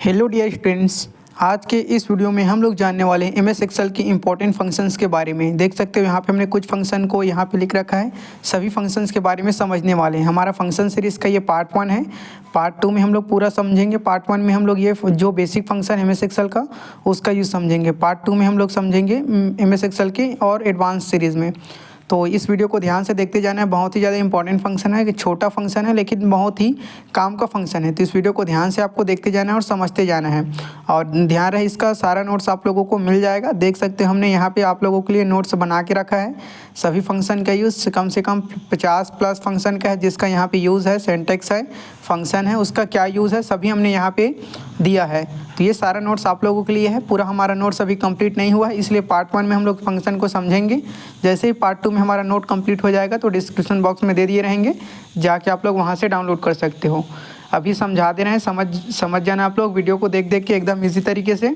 Hello dear students, आज के इस वीडियो में हम लोग जानने वाले हैं एमएस एक्सेल की इंपॉर्टेंट फंक्शंस के बारे में। देख सकते हो यहाँ पे हमने कुछ फंक्शन को यहाँ पे लिख रखा है। सभी फंक्शंस के बारे में समझने वाले हैं। हमारा फंक्शन सीरीज़ का ये पार्ट 1 है। पार्ट 2 में हम लोग पूरा समझेंगे। पार्ट 1 में हम लोग ये जो बेसिक फंक्शन है एमएस एक्सेल का उसका यूज़ समझेंगे। पार्ट 2 में हम लोग समझेंगे एमएस एक्सेल की और एडवांस सीरीज़ में। तो इस वीडियो को ध्यान से देखते जाना है। बहुत ही ज़्यादा इंपॉर्टेंट फंक्शन है कि छोटा फंक्शन है लेकिन बहुत ही काम का फंक्शन है। तो इस वीडियो को ध्यान से आपको देखते जाना है और समझते जाना है। और ध्यान रहे इसका सारा नोट्स आप लोगों को मिल जाएगा। देख सकते हैं हमने यहाँ पे आप लोगों के लिए नोट्स बना के रखा है। सभी फंक्शन का यूज़ से कम 50+ फंक्शन का है जिसका यहाँ पे यूज़ है, सिंटैक्स है, फंक्शन है, उसका क्या यूज़ है सभी हमने यहाँ पे दिया है। तो ये सारा नोट्स आप लोगों के लिए है। पूरा हमारा नोट्स अभी कंप्लीट नहीं हुआ है, इसलिए पार्ट 1 में हम लोग फंक्शन को समझेंगे। जैसे ही पार्ट 2 में हमारा नोट कंप्लीट हो जाएगा तो डिस्क्रिप्शन बॉक्स में दे दिए रहेंगे, जाके आप लोग वहाँ से डाउनलोड कर सकते हो। अभी समझा दे रहे हैं, समझ जाना आप लोग वीडियो को देख के एकदम ईजी तरीके से।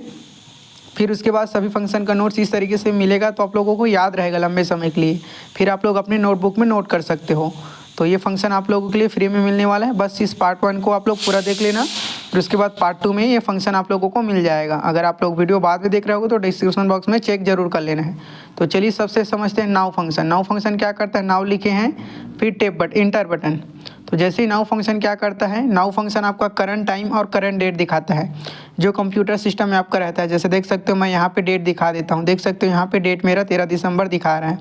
फिर उसके बाद सभी फंक्शन का नोट्स इस तरीके से मिलेगा तो आप लोगों को याद रहेगा लंबे समय के लिए। फिर आप लोग अपने नोटबुक में नोट कर सकते हो। तो ये फंक्शन आप लोगों के लिए फ्री में मिलने वाला है। बस इस पार्ट 1 को आप लोग पूरा देख लेना, फिर उसके बाद पार्ट 2 में ये फंक्शन आप लोगों को मिल जाएगा। अगर आप लोग वीडियो बाद में देख रहे हो तो डिस्क्रिप्शन बॉक्स में चेक जरूर कर लेना है। तो चलिए सबसे समझते हैं नाउ फंक्शन। नाउ फंक्शन क्या करता है, नाउ लिखे हैं फिर इंटर बटन। तो जैसे ही नाउ फंक्शन क्या करता है, नाउ फंक्शन आपका करंट टाइम और करंट डेट दिखाता है जो कंप्यूटर सिस्टम में आपका रहता है। जैसे देख सकते हो मैं यहाँ पे डेट दिखा देता हूँ। देख सकते हो यहाँ पे डेट मेरा 13 दिसंबर दिखा रहा है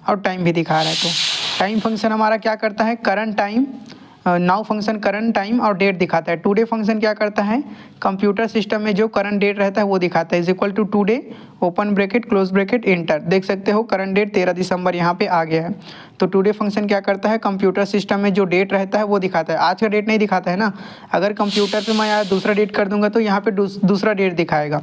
और टाइम भी दिखा रहा है। तो टाइम फंक्शन हमारा क्या करता है, current time. Now function current time और डेट दिखाता है। टुडे फंक्शन क्या करता है, कंप्यूटर सिस्टम में जो करंट डेट रहता है वो दिखाता है। Is equal to today open bracket close bracket enter. देख सकते हो करंट डेट 13 दिसंबर यहाँ पे आ गया है। तो टुडे फंक्शन क्या करता है, कंप्यूटर सिस्टम में जो डेट रहता है वो दिखाता है। आज का डेट नहीं दिखाता है ना। अगर कंप्यूटर पे मैं यार दूसरा डेट कर दूंगा तो यहाँ पे दूसरा डेट दिखाएगा।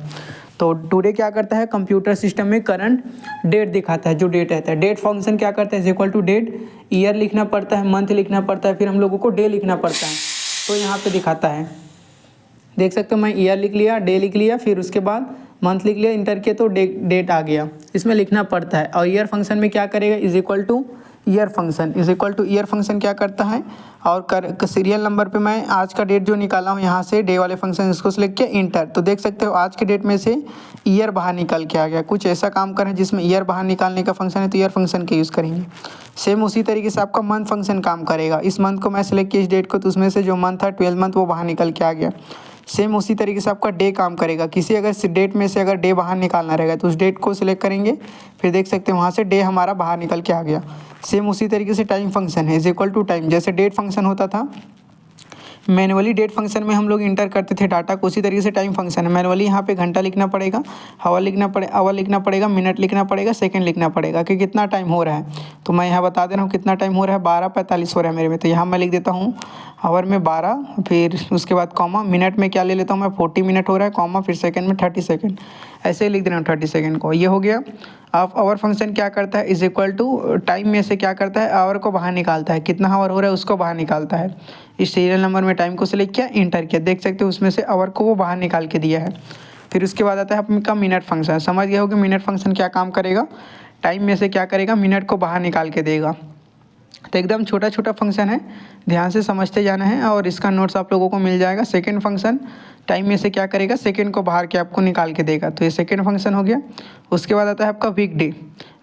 तो टुडे क्या करता है, कंप्यूटर सिस्टम में करंट डेट दिखाता है, जो डेट रहता है। डेट फंक्शन क्या करता है, is equal to date. Year लिखना पड़ता है, मंथ लिखना पड़ता है, फिर हम लोगों को डे लिखना पड़ता है। तो यहाँ पे दिखाता है, देख सकते हो मैं ईयर लिख लिया, डे लिख लिया, फिर उसके बाद मंथ लिख लिया, इंटर किया तो डेट आ गया। इसमें लिखना पड़ता है। और ईयर फंक्शन में क्या करेगा, is equal two year function. Is equal two year function क्या करता है, और सीरियल नंबर पे मैं आज का डेट जो निकाला हूँ यहाँ से डे वाले फंक्शन इसको सिलेक्ट किया, इंटर। तो देख सकते हो आज के डेट में से ईयर बाहर निकल के आ गया। कुछ ऐसा काम करें जिसमें ईयर बाहर निकालने का फंक्शन है तो ईयर फंक्शन का यूज़ करेंगे। सेम उसी तरीके से आपका मंथ फंक्शन काम करेगा। इस मंथ को मैं सिलेक्ट किया, इस डेट को, तो उसमें से जो मंथ था 12 मंथ वो बाहर निकल के आ गया। सेम उसी तरीके से आपका डे काम करेगा। किसी अगर डेट में से अगर डे बाहर निकालना रहेगा तो उस डेट को सिलेक्ट करेंगे, फिर देख सकते हैं वहाँ से डे हमारा बाहर निकल के आ गया। सेम उसी तरीके से टाइम फंक्शन है, इज इक्वल टू टाइम। जैसे डेट फंक्शन होता था मैनुअली, डेट फंक्शन में हम लोग इंटर करते थे डाटा को, उसी तरीके से टाइम फंक्शन है। मैनुअली यहाँ पे घंटा लिखना पड़ेगा, आवर लिखना पड़ेगा, मिनट लिखना पड़ेगा, सेकंड लिखना पड़ेगा कि कितना टाइम हो रहा है। तो मैं यहाँ बता दे रहा हूँ कितना टाइम हो रहा है, 12:45 हो रहा है मेरे में। तो यहाँ मैं लिख देता हूँ आवर में 12, फिर उसके बाद कॉमा, मिनट में क्या ले लेता हूँ मैं 40 मिनट हो रहा है, कॉमा, फिर सेकंड में 30 सेकंड, ऐसे ही लिख दे रहा हूँ 30 सेकंड को। ये हो गया। अब आवर फंक्शन क्या करता है, इज इक्वल टू टाइम में से क्या करता है, आवर को बाहर निकालता है, कितना आवर हो रहा है उसको बाहर निकालता है। इस सीरियल नंबर में टाइम को सिलेक्ट किया, इंटर किया, देख सकते हो उसमें से आवर को वो बाहर निकाल के दिया है। फिर उसके बाद आता है आपका मिनट फंक्शन। समझ गए हो कि मिनट फंक्शन क्या काम करेगा, टाइम में से क्या करेगा, मिनट को बाहर निकाल के देगा। तो एकदम छोटा छोटा फंक्शन है, ध्यान से समझते जाना है और इसका नोट्स आप लोगों को मिल जाएगा। सेकंड फंक्शन टाइम में से क्या करेगा, सेकंड को बाहर के आपको निकाल के देगा। तो ये सेकंड फंक्शन हो गया। उसके बाद आता है आपका वीक डे।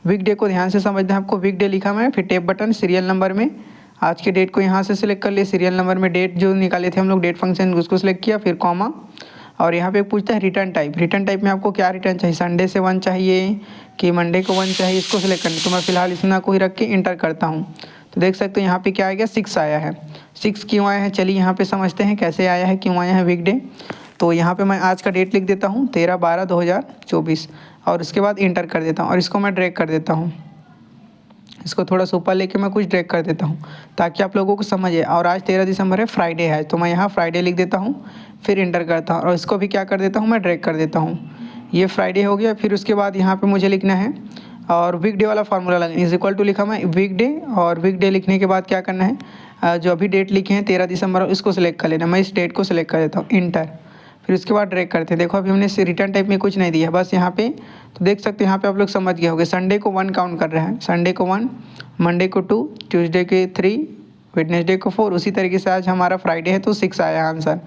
वीक डे को ध्यान से समझना है आपको। वीक डे लिखा मैं, फिर टेप बटन, सीरियल नंबर में आज के डेट को यहाँ से सिलेक्ट कर लिए, सीरियल नंबर में डेट जो निकाले थे हम लोग डेट फंक्शन उसको सिलेक्ट किया, फिर कॉमा, और यहाँ पे पूछता है रिटर्न टाइप। रिटर्न टाइप में आपको क्या रिटर्न चाहिए, संडे से 1 चाहिए कि मंडे को 1 चाहिए, इसको सिलेक्ट करना। तो मैं फिलहाल इतना को ही रख के इंटर करता हूँ। तो देख सकते हो यहाँ पे क्या आ गया, 6 आया है। 6 क्यों आया है, चलिए यहाँ पे समझते हैं कैसे आया है, क्यों आया है वीक डे। तो यहाँ पे मैं आज का डेट लिख देता हूँ 13/12/2024 और उसके बाद इंटर कर देता हूँ और इसको मैं ड्रैग कर देता हूँ। इसको थोड़ा सा ऊपर लेके मैं कुछ ड्रैग कर देता हूँ ताकि आप लोगों को समझे। और आज 13 दिसंबर है, फ्राइडे है, तो मैं यहाँ फ्राइडे लिख देता हूँ, फिर इंटर करता हूँ और इसको भी क्या कर देता हूँ मैं ड्रैग कर देता हूँ। ये फ्राइडे हो गया। फिर उसके बाद यहाँ पे मुझे लिखना है और वीक डे वाला फार्मूला लगना, इज इक्वल टू लिखा मैं वीक डे, और वीक डे लिखने के बाद क्या करना है, जो अभी डेट लिखे हैं 13 दिसंबर इसको सिलेक्ट कर लेना। मैं इस डेट को सिलेक्ट कर देता हूँ, इंटर। फिर उसके बाद ड्रैग करते हैं। देखो अभी हमने रिटर्न टाइप में कुछ नहीं दिया, बस यहाँ पे तो देख सकते हैं यहाँ पे आप लोग समझ गए होंगे। संडे को 1 काउंट कर रहे हैं, संडे को 1, मंडे को 2, ट्यूसडे के 3, वेडनेसडे को 4। उसी तरीके से आज हमारा फ्राइडे है तो 6 आया आंसर।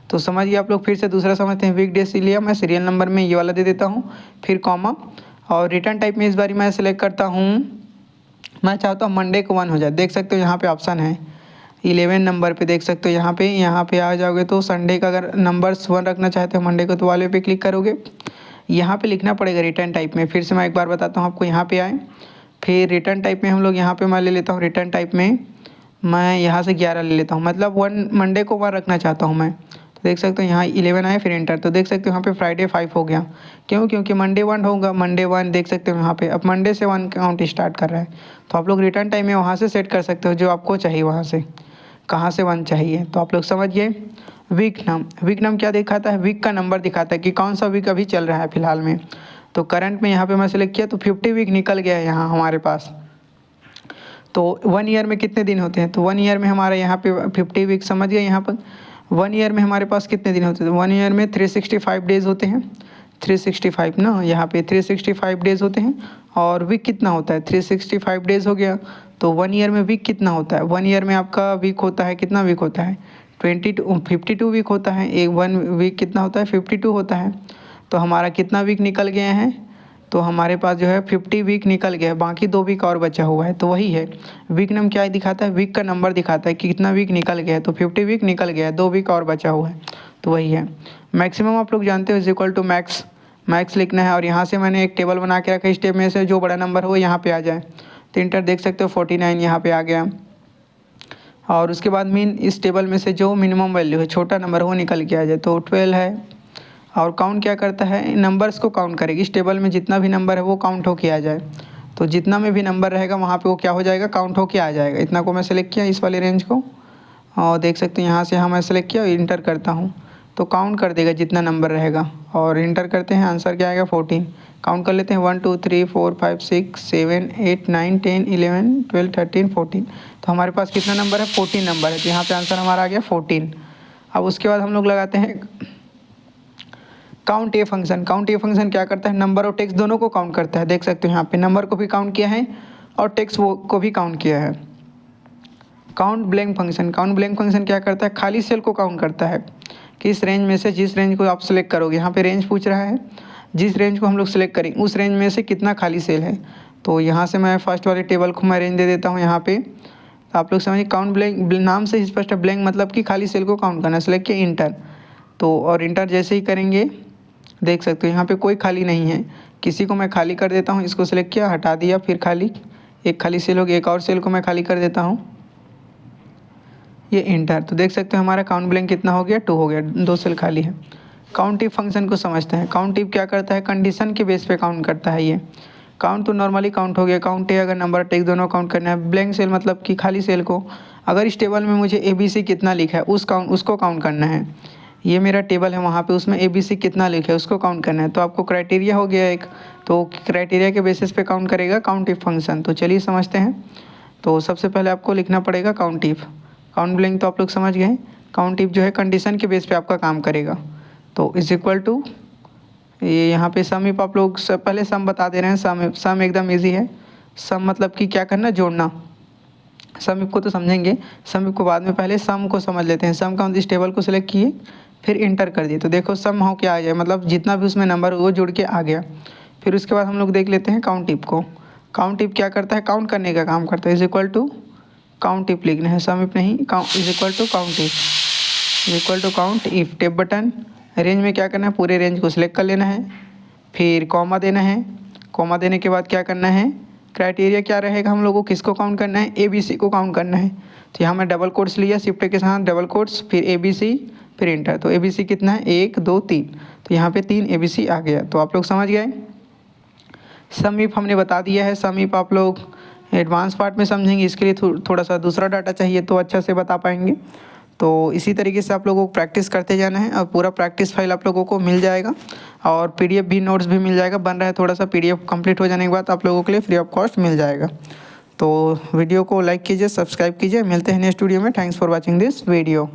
तो समझिए आप लोग। फिर से दूसरा समझते हैं। वीक डे से लिया मैं सीरियल नंबर में ये वाला दे देता हूँ, फिर कॉमा, और रिटर्न टाइप में इस बार मैं सेलेक्ट करता हूँ, मैं चाहता हूँ मंडे को 1 हो जाए। देख सकते हो यहाँ पे ऑप्शन है 11 नंबर पे, देख सकते हो यहाँ पे आ जाओगे तो संडे का अगर नंबर्स 1 रखना चाहते हो मंडे को तो वाले पे क्लिक करोगे। यहाँ पे लिखना पड़ेगा रिटर्न टाइप में। फिर से मैं एक बार बताता हूँ आपको, यहाँ पे आए, फिर रिटर्न टाइप में हम लोग यहाँ पे मैं ले लेता हूँ, रिटर्न टाइप में मैं यहाँ से 11 ले लेता हूँ, मतलब 1 मंडे को 1 रखना चाहता हूँ मैं। तो देख सकते हो यहाँ 11 आए, फिर एंटर। तो देख सकते हो यहाँ पे फ्राइडे 5 हो गया। क्यों? क्योंकि मंडे 1 होगा, मंडे 1 देख सकते हो यहाँ पे। अब मंडे से 1 काउंट स्टार्ट कर रहा है। तो आप लोग रिटर्न टाइम में वहाँ से सेट कर सकते हो जो आपको चाहिए, वहाँ से कहाँ से 1 चाहिए। तो आप लोग समझिए। वीक नम क्या दिखाता है? वीक का नंबर दिखाता है कि कौन सा वीक अभी चल रहा है फिलहाल में। तो करंट में यहाँ पे मैं सेलेक्ट किया तो 50 वीक निकल गया है यहाँ हमारे पास। तो 1 ईयर में कितने दिन होते हैं? तो 1 ईयर में हमारे यहाँ पे 50 वीक, समझ गए यहाँ पर। 1 ईयर में हमारे पास कितने दिन होते हैं? 1 ईयर में 365 डेज़ होते हैं। 365 ना, यहाँ पे 365 डेज़ होते हैं। और वीक कितना होता है? 365 डेज़ हो गया। तो 1 ईयर में वीक कितना होता है? 1 ईयर में आपका वीक होता है, कितना वीक होता है? 52 वीक होता है। एक 1 वीक कितना होता है? 52 होता है। तो हमारा कितना वीक निकल गए हैं? तो हमारे पास जो है 50 वीक निकल गया है, बाकी 2 वीक और बचा हुआ है। तो वही है वीक नम क्या दिखाता है? वीक का नंबर दिखाता है कि कितना वीक निकल गया है। तो 50 वीक निकल गया है, 2 वीक और बचा हुआ है। तो वही है मैक्सिमम, आप लोग जानते हो इज इक्वल टू मैक्स लिखना है। और यहाँ से मैंने एक टेबल बना के रखा है, इस टेबल में से जो बड़ा नंबर हो यहाँ पे आ जाए। तो इंटर देख सकते हो 49 यहाँ पे आ गया। और उसके बाद मीन इस टेबल में से जो मिनिमम वैल्यू है, छोटा नंबर वो निकल के आ जाए। तो 12 है। और काउंट क्या करता है? नंबर्स को काउंट करेगी। इस टेबल में जितना भी नंबर है वो काउंट होके आ जाए। तो जितना में भी नंबर रहेगा वहाँ पे वो क्या हो जाएगा? काउंट होके आ जाएगा। इतना को मैं सेलेक्ट किया, इस वाले रेंज को, और देख सकते हैं यहाँ से मैं सेलेक्ट किया और इंटर करता हूँ तो काउंट कर देगा जितना नंबर रहेगा। और इंटर करते हैं, आंसर क्या आएगा? 14। काउंट कर लेते हैं 1 2 3 4 5 6 7 8 9 10 11 12 13 14। तो हमारे पास कितना नंबर है? 14 नंबर है। तो यहाँ पे आंसर हमारा आ गया 14। अब उसके बाद हम लोग लगाते हैं काउंट ए फंक्शन क्या करता है? नंबर और टेक्स्ट दोनों को काउंट करता है। देख सकते हो यहाँ पे नंबर को भी काउंट किया है और टेक्स्ट को भी काउंट किया है। काउंट ब्लैंक फंक्शन क्या करता है? खाली सेल को काउंट करता है कि इस रेंज में से जिस रेंज को आप सेलेक्ट करोगे, यहाँ पे रेंज पूछ रहा है, जिस रेंज को हम लोग सेलेक्ट करेंगे उस रेंज में से कितना खाली सेल है। तो यहाँ से मैं फर्स्ट वाले टेबल को मैं रेंज दे देता हूँ यहाँ पे। तो आप लोग समझिए काउंट ब्लैंक नाम से स्पष्ट है, ब्लैंक मतलब कि खाली सेल को काउंट करना। सेलेक्ट किया, इंटर। तो और इंटर जैसे ही करेंगे देख सकते हो यहाँ पे कोई खाली नहीं है। किसी को मैं खाली कर देता हूँ, इसको सेलेक्ट किया, हटा दिया, फिर खाली, एक खाली सेल हो गया, एक और सेल को मैं खाली कर देता हूँ, ये इंटर। तो देख सकते हो हमारा काउंट ब्लैंक कितना हो गया? 2 हो गया, 2 सेल खाली है। काउंट इफ फंक्शन को समझते हैं। काउंट इफ क्या करता है? कंडीशन के बेस पे काउंट करता है। ये काउंट तो नॉर्मली काउंट हो गया, काउंट है अगर नंबर टेक्स्ट दोनों काउंट करना है। ब्लैंक सेल मतलब कि खाली सेल को, अगर इस टेबल में मुझे ABC कितना लिखा है उसको काउंट करना है। ये मेरा टेबल है, वहाँ पे उसमें ABC कितना लिखा है उसको काउंट करना है। तो आपको क्राइटेरिया हो गया एक, तो क्राइटेरिया के बेसिस पे काउंट करेगा काउंट इफ फंक्शन। तो चलिए समझते हैं। तो सबसे पहले आपको लिखना पड़ेगा काउंट इफ। काउंट ब्लैंक तो आप लोग समझ गए। काउंट इफ जो है कंडीशन के बेस पे आपका काम करेगा। तो इज इक्वल टू ये यहाँ पे सम इफ, आप लोग पहले सम बता दे रहे हैं। सम एकदम ईजी है। सम मतलब कि क्या करना? जोड़ना। सम इफ को तो समझेंगे, सम इफ को बाद में, पहले सम को समझ लेते हैं। सम का इस टेबल को सिलेक्ट किए, फिर इंटर कर दिए। तो देखो सम हो क्या आ जाए, मतलब जितना भी उसमें नंबर वो जुड़ के आ गया। फिर उसके बाद हम लोग देख लेते हैं काउंट इफ को। काउंट इफ क्या करता है? काउंट करने का काम करता है। Is equal to count if लिखना है, सम इफ नहीं। Is equal to count if, is equal to count if. Tab button, range में क्या करना है? पूरे रेंज को सिलेक्ट कर लेना है, फिर कॉमा देना है। कॉमा देने के बाद क्या करना है? क्राइटेरिया क्या रहेगा हम लोगों को? किसको काउंट करना है? ABC को काउंट करना है। तो यहाँ मैं डबल कोट्स लिया, शिफ्ट के साथ डबल कोट्स, फिर ABC, फिर इंटर। तो ABC कितना है? 1 2 3। तो यहाँ पे 3 ABC आ गया। तो आप लोग समझ गए। सम इफ हमने बता दिया है। सम इफ आप लोग एडवांस पार्ट में समझेंगे, इसके लिए थोड़ा सा दूसरा डाटा चाहिए तो अच्छा से बता पाएंगे। तो इसी तरीके से आप लोगों को प्रैक्टिस करते जाना है और पूरा प्रैक्टिस फाइल आप लोगों को मिल जाएगा और PDF भी, नोट्स भी मिल जाएगा। बन रहा है थोड़ा सा, PDF कंप्लीट हो जाने के बाद आप लोगों के लिए फ्री ऑफ कॉस्ट मिल जाएगा। तो वीडियो को लाइक कीजिए, सब्सक्राइब कीजिए। मिलते हैं नेक्स्ट वीडियो में। Thanks for watching this video.